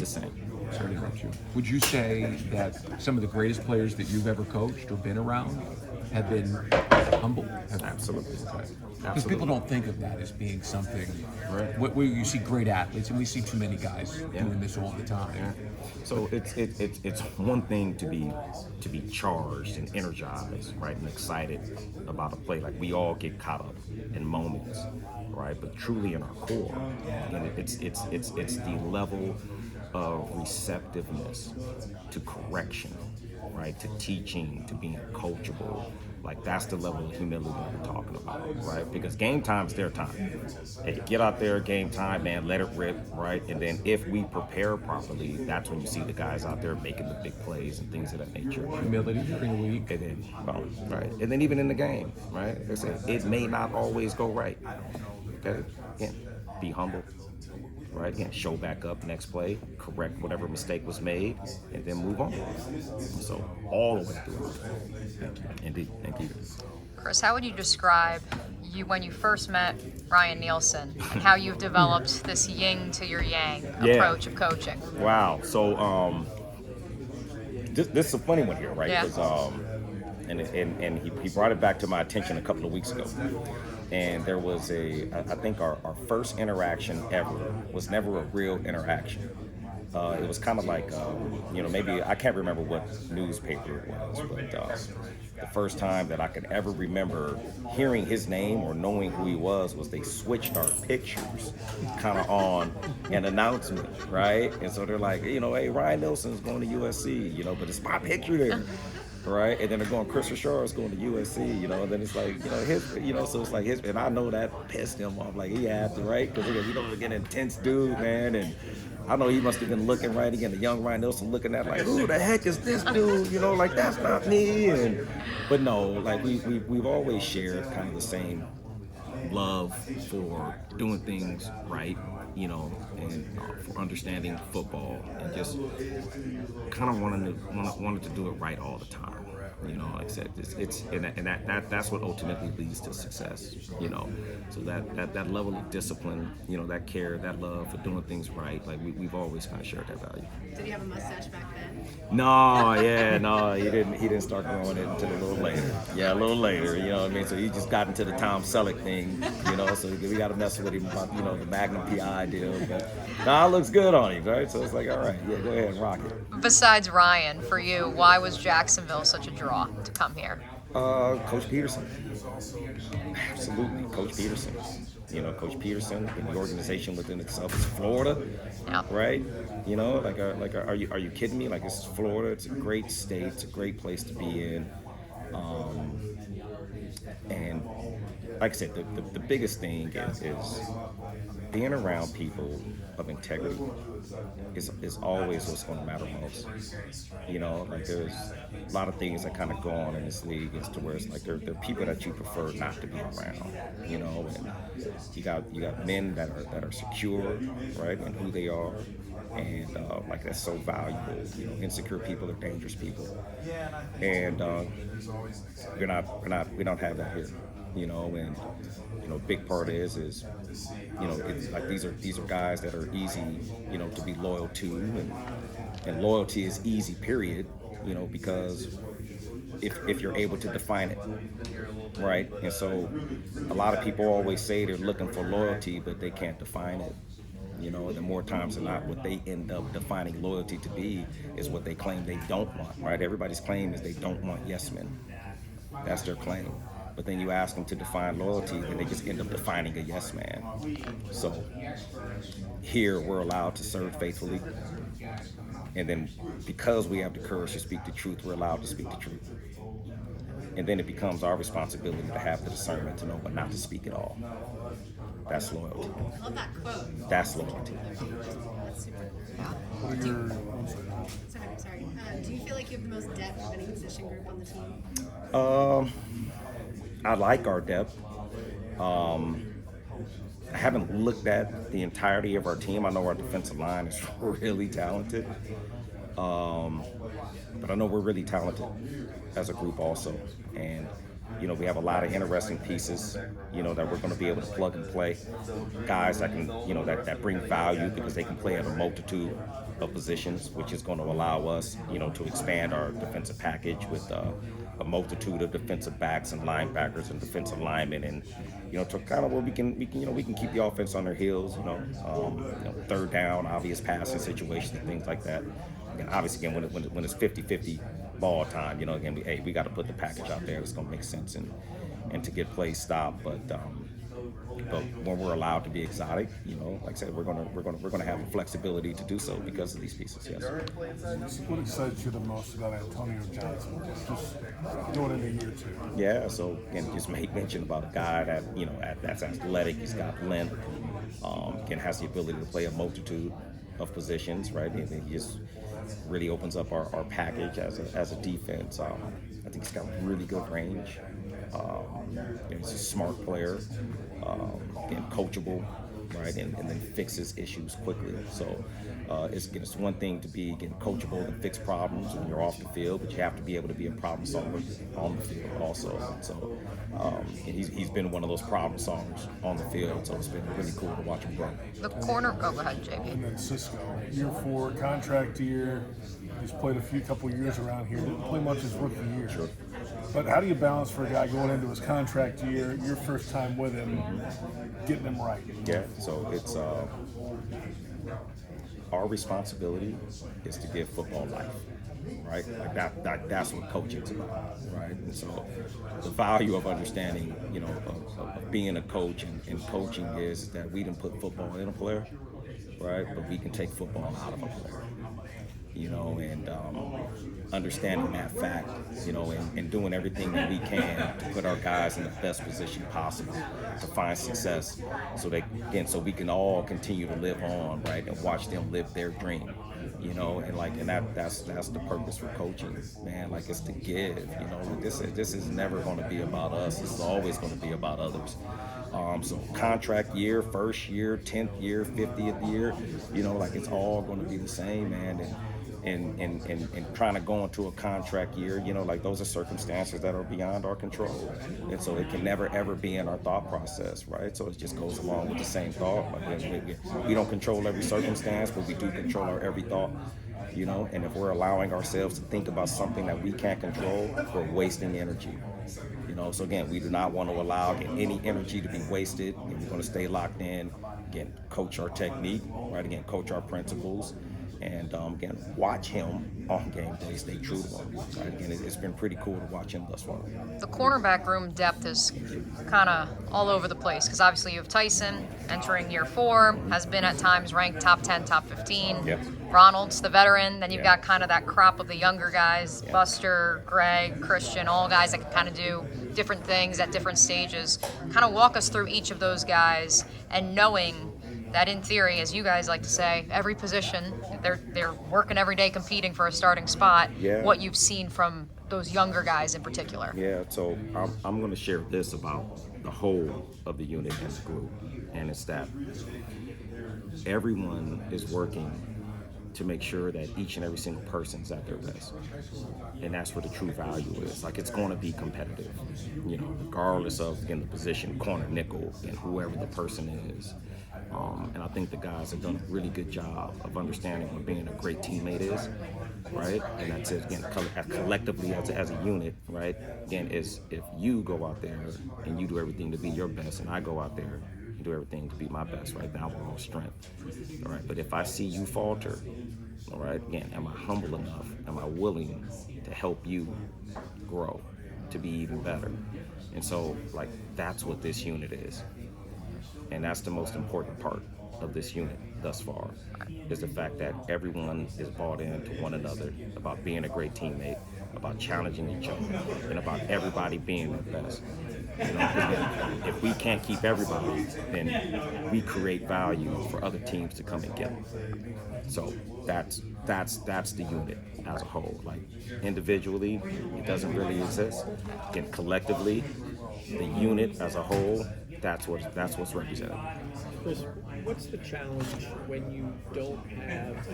the same. Sorry to interrupt you. Would you say that some of the greatest players that you've ever coached or been around have been humble? Absolutely. Because people don't think of that as being something. Right. Where you see great athletes, and we see too many guys doing this all the time. Yeah. So it's one thing to be charged and energized, right, and excited about a play. Like we all get caught up in moments, right? But truly in our core, and it's the level of receptiveness to correction, right, to teaching, to being coachable. Like that's the level of humility that we're talking about, right? Because game time is their time. Hey, get out there, game time, man, let it rip, right? And then if we prepare properly, that's when you see the guys out there making the big plays and things of that nature. Humility during the week. And then, right? And then even in the game, right? Like I said, it may not always go right. Okay, again, be humble. Right, again, show back up next play, correct whatever mistake was made, and then move on. So all the way through. Thank you. Indeed, thank you. Kris, how would you describe you when you first met Ryan Nielsen and how you've developed this yin to your yang approach of coaching? Wow. So this is a funny one here, right? Yeah. Because and he brought it back to my attention a couple of weeks ago. And there was I think our first interaction ever was never a real interaction. It was kind of like, maybe, I can't remember what newspaper it was, but the first time that I could ever remember hearing his name or knowing who he was they switched our pictures kind of on an announcement, right? And so they're like, hey, Ryan Nielsen's going to USC, but it's my picture there. Right, and then they're going, Kris Richard is going to USC, and then it's like, so it's like his, and I know that pissed him off, like he had to, right, because he's an intense dude, man, and I know he must have been looking, right, again, the young Ryan Nielsen looking at, like, who the heck is this dude, like, that's not me, but no, like, we've always shared kind of the same love for doing things right, and for understanding football, and just kind of wanted to do it right all the time. Like I said, that's what ultimately leads to success. So that level of discipline, that care, that love for doing things right, like we've always kind of shared that value. Did he have a mustache back then? No, he didn't start growing it until a little later. Yeah, a little later, what I mean? So he just got into the Tom Selleck thing, so we got to mess with him about, the Magnum PI deal. But it looks good on him, right? So it's like, all right, yeah, go ahead and rock it. Besides Ryan, for you, why was Jacksonville such a draw to come here? Coach Peterson. Absolutely, Coach Peterson. Coach Peterson and the organization within itself is Florida, right? Are you kidding me? Like, it's Florida. It's a great state. It's a great place to be in. And like I said, the biggest thing is being around people of integrity is always what's going to matter most. Like there's a lot of things that kind of go on in this league as to where it's like there are people that you prefer not to be around. And you got men that are secure, right, in who they are, and like that's so valuable. Insecure people are dangerous people, and we don't have that here. And big part is it's like these are guys that are easy, to be loyal to, and loyalty is easy, period, because if you're able to define it, right? And so a lot of people always say they're looking for loyalty, but they can't define it. And more times than not, what they end up defining loyalty to be is what they claim they don't want, right? Everybody's claim is they don't want yes men. That's their claim. But then you ask them to define loyalty, and they just end up defining a yes man. So here we're allowed to serve faithfully. And then because we have the courage to speak the truth, we're allowed to speak the truth. And then it becomes our responsibility to have the discernment to know when not to speak at all. That's loyalty. I love that quote. That's loyalty. That's super. Sorry. Do you feel like you have the most depth of any position group on the team? I like our depth. I haven't looked at the entirety of our team. I know our defensive line is really talented. But I know we're really talented as a group also. And we have a lot of interesting pieces, that we're going to be able to plug and play. Guys that can, that bring value because they can play at a multitude of positions, which is going to allow us, to expand our defensive package with a multitude of defensive backs and linebackers and defensive linemen, and to kind of where we can keep the offense on their heels. Third down, obvious passing situations, and things like that. And obviously, again, when it's 50-50 ball time, again, we got to put the package out there. It's going to make sense and to get plays stopped, but when we're allowed to be exotic, like I said, we're gonna have the flexibility to do so because of these pieces. Yes. What excites you the most about Antonio Johnson? Just going into year 2. Yeah. So again, just make mention about a guy that that's athletic. He's got length. Again, has the ability to play a multitude of positions. Right. And he just really opens up our package as a defense. I think he's got really good range. He's a smart player, again, coachable, right, and then fixes issues quickly. So it's one thing to be, again, coachable and fix problems when you're off the field, but you have to be able to be a problem solver on the field also. So and he's been one of those problem solvers on the field, so it's been really cool to watch him grow. The corner, go ahead, JB. And then Cisco, year 4, contract year. He's played a couple years around here. Didn't play much his rookie year. Sure. But how do you balance for a guy going into his contract year, your first time with him, getting him right? Yeah, so it's our responsibility is to give football life, right? Like that's what coaching's about, right? And so the value of understanding, of being a coach and coaching is that we didn't put football in a player, right? But we can take football out of a player. And understanding that fact, and doing everything that we can to put our guys in the best position possible to find success, so we can all continue to live on, right, and watch them live their dream, and that's the purpose for coaching, man. Like, it's to give, This is never going to be about us. This is always going to be about others. So contract year, first year, 10th year, 50th year, it's all going to be the same, man. And trying to go into a contract year, those are circumstances that are beyond our control. And so it can never, ever be in our thought process, right? So it just goes along with the same thought. We don't control every circumstance, but we do control our every thought. And if we're allowing ourselves to think about something that we can't control, we're wasting energy. So again, we do not want to allow any energy to be wasted, and we're going to stay locked in. Again, coach our technique, right? Again, coach our principles, and again, watch him on game day. Stay true to him. Right? Again, it's been pretty cool to watch him thus far. The cornerback room depth is kind of all over the place because obviously you have Tyson entering year 4, has been at times ranked top 10, top 15. Yep. Ronald's the veteran. Then you've got kind of that crop of the younger guys, Buster, Greg, Christian, all guys that can kind of do different things at different stages. Kind of walk us through each of those guys, and knowing that in theory, as you guys like to say, every position, they're working every day competing for a starting spot. Yeah. What you've seen from those younger guys in particular. Yeah, so I'm going to share this about the whole of the unit and the group, and it's that everyone is working to make sure that each and every single person's at their best. And that's where the true value is. Like, it's going to be competitive, regardless of, again, the position, corner, nickel, and whoever the person is. And I think the guys have done a really good job of understanding what being a great teammate is, right? And that's it, again, collectively as a unit, right? Again, is if you go out there and you do everything to be your best, and I go out there and do everything to be my best, right? Now we're all strength, all right? But if I see you falter, all right, again, am I humble enough? Am I willing to help you grow, to be even better? And so, that's what this unit is. And that's the most important part of this unit thus far, is the fact that everyone is bought into one another about being a great teammate, about challenging each other, and about everybody being their best. If we can't keep everybody, then we create value for other teams to come and get them. So that's the unit as a whole. Individually, it doesn't really exist. And collectively, the unit as a whole, that's what's represented. Kris, what's the challenge when you don't have